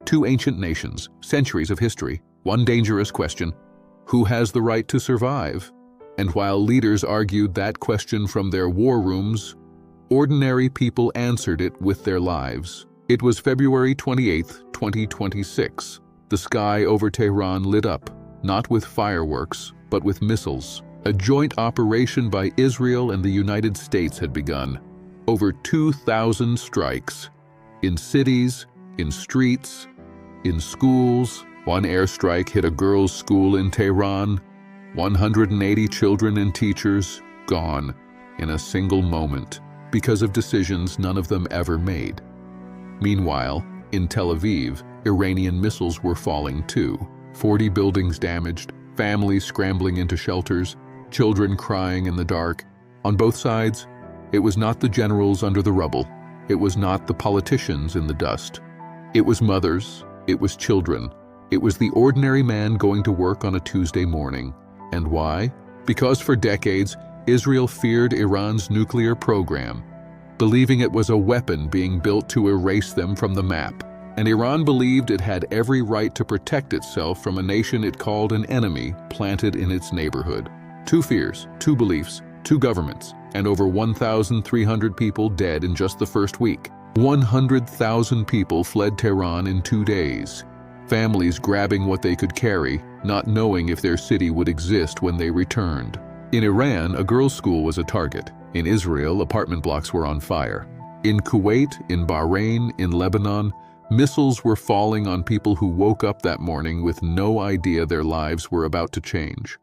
Two ancient nations, centuries of history, one dangerous question: who has the right to survive? And while leaders argued that question from their war rooms, ordinary people answered it with their lives. It was February 28, 2026. The sky over Tehran lit up, not with fireworks, but with missiles. A joint operation by Israel and the United States had begun. Over 2,000 strikes. In cities, in streets, in schools. One airstrike hit a girls' school in Tehran. 180 children and teachers gone in a single moment because of decisions none of them ever made. Meanwhile, in Tel Aviv, Iranian missiles were falling too. 40 buildings damaged, families scrambling into shelters, children crying in the dark. On both sides, it was not the generals under the rubble. It was not the politicians in the dust. It was mothers. It was children. It was the ordinary man going to work on a Tuesday morning. And why? Because for decades, Israel feared Iran's nuclear program, believing it was a weapon being built to erase them from the map. And Iran believed it had every right to protect itself from a nation it called an enemy planted in its neighborhood. Two fears, two beliefs, two governments, and over 1,300 people dead in just the first week. 100,000 people fled Tehran in 2 days. Families grabbing what they could carry, not knowing if their city would exist when they returned. In Iran, a girls' school was a target. In Israel, apartment blocks were on fire. In Kuwait, in Bahrain, in Lebanon, missiles were falling on people who woke up that morning with no idea their lives were about to change.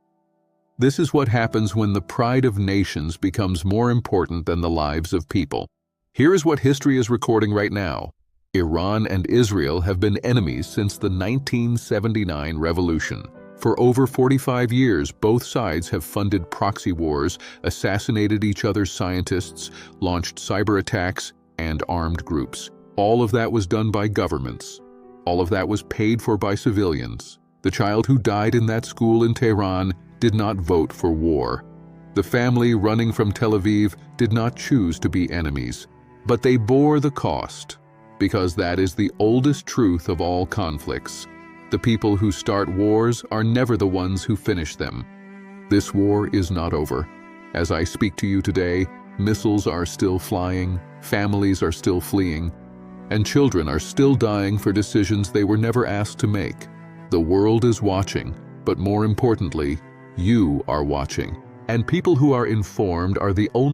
This is what happens when the pride of nations becomes more important than the lives of people. Here is what history is recording right now. Iran and Israel have been enemies since the 1979 revolution. For over 45 years, both sides have funded proxy wars, assassinated each other's scientists, launched cyber attacks, and armed groups. All of that was done by governments. All of that was paid for by civilians. The child who died in that school in Tehran did not vote for war. The family running from Tel Aviv did not choose to be enemies, but they bore the cost, because that is the oldest truth of all conflicts. The people who start wars are never the ones who finish them. This war is not over. As I speak to you today, missiles are still flying, families are still fleeing, and children are still dying for decisions they were never asked to make. The world is watching, but more importantly, you are watching. And people who are informed are the only